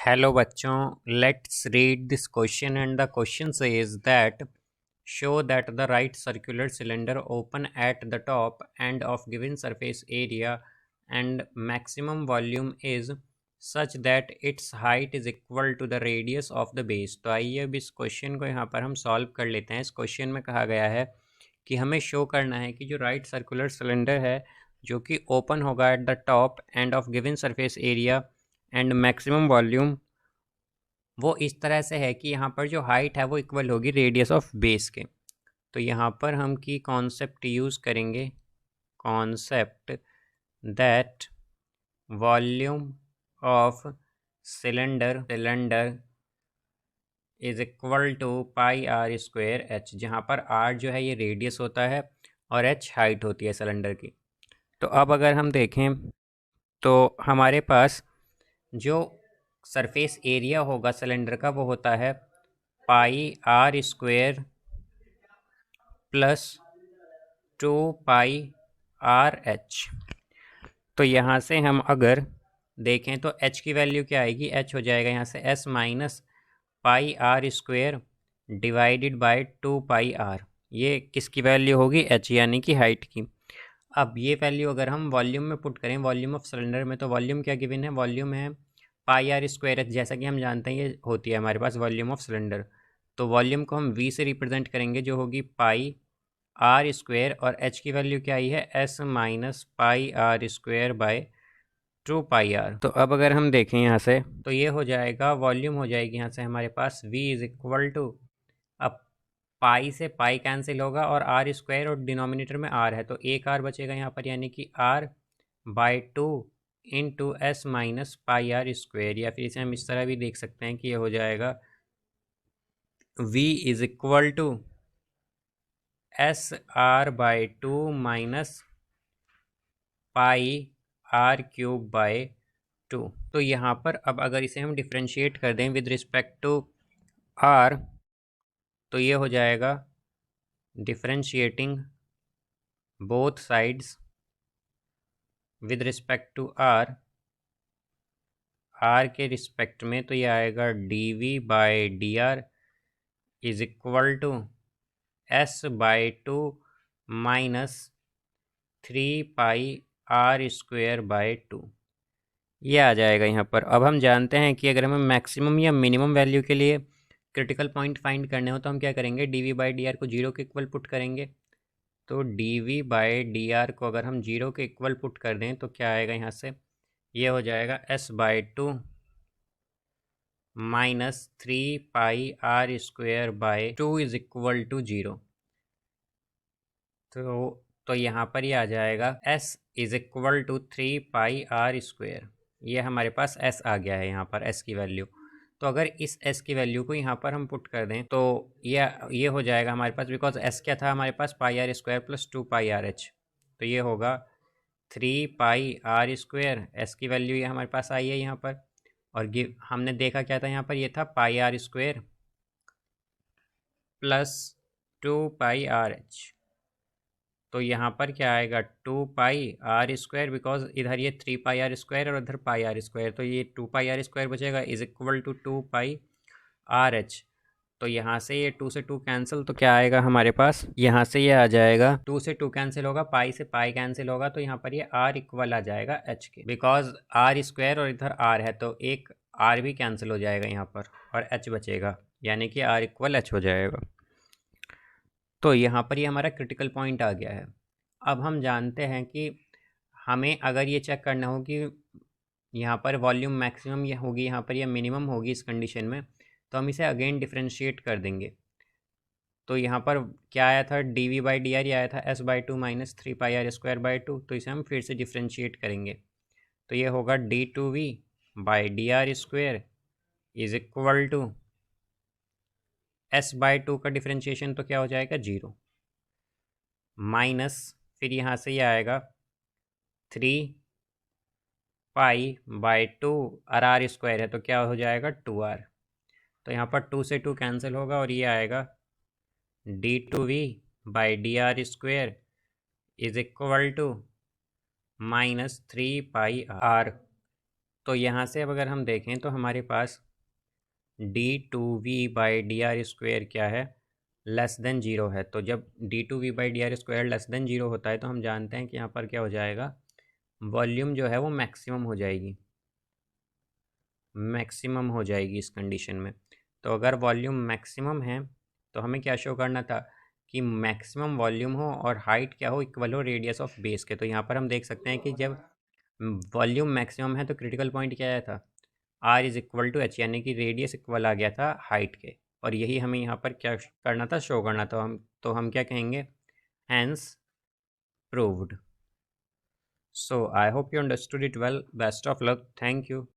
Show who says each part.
Speaker 1: Hello बच्चों, let's read this question and the question says that show that the right circular cylinder open at the top end of given surface area and maximum volume is such that its height is equal to the radius of the base। तो आइए अब इस question को यहाँ पर हम solve कर लेते हैं। इस क्वेश्चन में कहा गया है कि हमें शो करना है कि जो राइट सर्कुलर सिलेंडर है जो कि ओपन होगा at the top end of given surface area and maximum volume, वो इस तरह से है कि यहाँ पर जो हाइट है वो इक्वल होगी रेडियस ऑफ बेस के। तो यहाँ पर हम की कॉन्सेप्ट यूज़ करेंगे, concept that volume of cylinder is equal to pi r square h, जहाँ पर आर जो है ये रेडियस होता है और एच हाइट होती है सिलेंडर की। तो अब अगर हम देखें तो हमारे पास जो सरफेस एरिया होगा सिलेंडर का वो होता है pi r square plus 2 pi r h. तो यहाँ से हम अगर देखें तो h की वैल्यू क्या आएगी, h हो जाएगा यहाँ से s minus pi r square divided by 2 pi r. ये किसकी वैल्यू होगी, h यानी कि हाइट की। अब ये वैल्यू अगर हम वॉल्यूम में पुट करें, वॉल्यूम ऑफ सिलेंडर में, तो वॉल्यूम क्या गिवन है, वॉल्यूम है पाई आर स्क्वायर एच। जैसा कि हम जानते हैं ये होती है हमारे पास वॉल्यूम ऑफ सिलेंडर। तो वॉल्यूम को हम v से रिप्रेजेंट करेंगे जो होगी पाई आर स्क्वायर, और h की वैल्यू क्या आई है, s minus pi r square by 2 pi r. तो अब अगर हम देखें यहाँ से तो ये हो जाएगा, वॉल्यूम हो जाएगी यहाँ से हमारे पास v इज इक्वल टू, अब पाई से पाई कैंसिल होगा और आर स्क्वायर और डिनोमिनेटर में आर है तो एक आर बचेगा यहाँ पर, यानी कि r by 2 into s minus pi r square. या फिर इसे हम इस तरह भी देख सकते हैं कि ये हो जाएगा v is equal to s r by 2 minus pi r cube by 2। तो यहाँ पर अब अगर इसे हम डिफ्रेंशिएट कर दें विद रिस्पेक्ट टू आर तो ये हो जाएगा differentiating both sides with respect to r, r के रिस्पेक्ट में, तो ये आएगा d v by d r is equal to s by 2 minus 3 pi r square by 2। ये आ जाएगा यहाँ पर। अब हम जानते हैं कि अगर हमें मैक्सिमम या मिनिमम वैल्यू के लिए क्रिटिकल पॉइंट फाइंड करने हो तो हम क्या करेंगे, d v by d r को जीरो के इक्वल पुट करेंगे। तो d v by d r को अगर हम जीरो के इक्वल पुट कर दें तो क्या आएगा यहाँ से, ये हो जाएगा s by 2 minus 3 pi r square by 2 is equal to 0। तो यहाँ पर ये आ जाएगा s is equal to 3 pi r square. ये हमारे पास s आ गया है यहाँ पर s की वैल्यू। तो अगर इस s की वैल्यू को यहाँ पर हम पुट कर दें तो ये हो जाएगा हमारे पास, बिकॉज s क्या था हमारे पास, pi r square plus 2 pi r h. तो ये होगा 3 पाई आर स्क्वायर, s की वैल्यू ये हमारे पास आई है यहाँ पर, और हमने देखा क्या था यहाँ पर, ये था pi r square plus 2 pi r h. तो यहाँ पर क्या आएगा 2 पाई आर स्क्वायर, बिकॉज इधर ये 3 पाई आर स्क्वायर और इधर पाई आर स्क्वायर, तो ये 2 पाई आर स्क्वायर बचेगा is equal to 2 pi r h. तो यहाँ से ये 2 से 2 कैंसिल, तो क्या आएगा हमारे पास, यहाँ से ये आ जाएगा 2 से 2 कैंसिल होगा, पाई से पाई कैंसिल होगा, तो यहाँ पर ये आर इक्वल आ जाएगा एच के, बिकॉज आर स्क्वायर और इधर आर है तो एक आर भी कैंसिल हो जाएगा यहाँ पर और एच बचेगा, यानी कि आर इक्वल एच हो जाएगा। तो यहाँ पर ये हमारा क्रिटिकल पॉइंट आ गया है। अब हम जानते हैं कि हमें अगर ये चेक करना हो कि यहाँ पर वॉल्यूम मैक्सिमम ये होगी यहाँ पर या मिनिमम होगी इस कंडीशन में, तो हम इसे अगेन डिफ्रेंशिएट कर देंगे। तो यहाँ पर क्या आया था, d v by d r, आया था s by 2 minus 3 pi r square by 2। तो इसे हम फिर से डिफ्रेंशिएट करेंगे तो ये होगा d2v by d r square is equal to s by 2 का डिफ्रेंशिएशन तो क्या हो जाएगा 0, माइनस फिर यहाँ से ये आएगा 3 पाई बाई 2, आर स्क्वायर है तो क्या हो जाएगा 2r। तो यहाँ पर 2 से 2 कैंसिल होगा और ये आएगा d2v by d r square is equal to minus 3 pi r. तो यहाँ से अब अगर हम देखें तो हमारे पास d2v/dr² क्या है, लेस देन ज़ीरो है। तो जब d2v/dr² लेस देन ज़ीरो होता है तो हम जानते हैं कि यहाँ पर क्या हो जाएगा, वॉल्यूम जो है वो मैक्सिमम हो जाएगी, मैक्सिमम हो जाएगी इस कंडीशन में। तो अगर वॉल्यूम मैक्सिमम है तो हमें क्या शो करना था कि मैक्सिमम वॉल्यूम हो और हाइट क्या हो, इक्वल हो रेडियस ऑफ बेस के। तो यहाँ पर हम देख सकते हैं कि जब वॉल्यूम मैक्सिमम है तो क्रिटिकल पॉइंट क्या आया था, r is equal to h, यानी कि रेडियस इक्वल आ गया था हाइट के। और यही हमें यहाँ पर क्या करना था, शो करना था। हम क्या कहेंगे, hence proved. So I hope you understood it well. Best of luck. Thank you.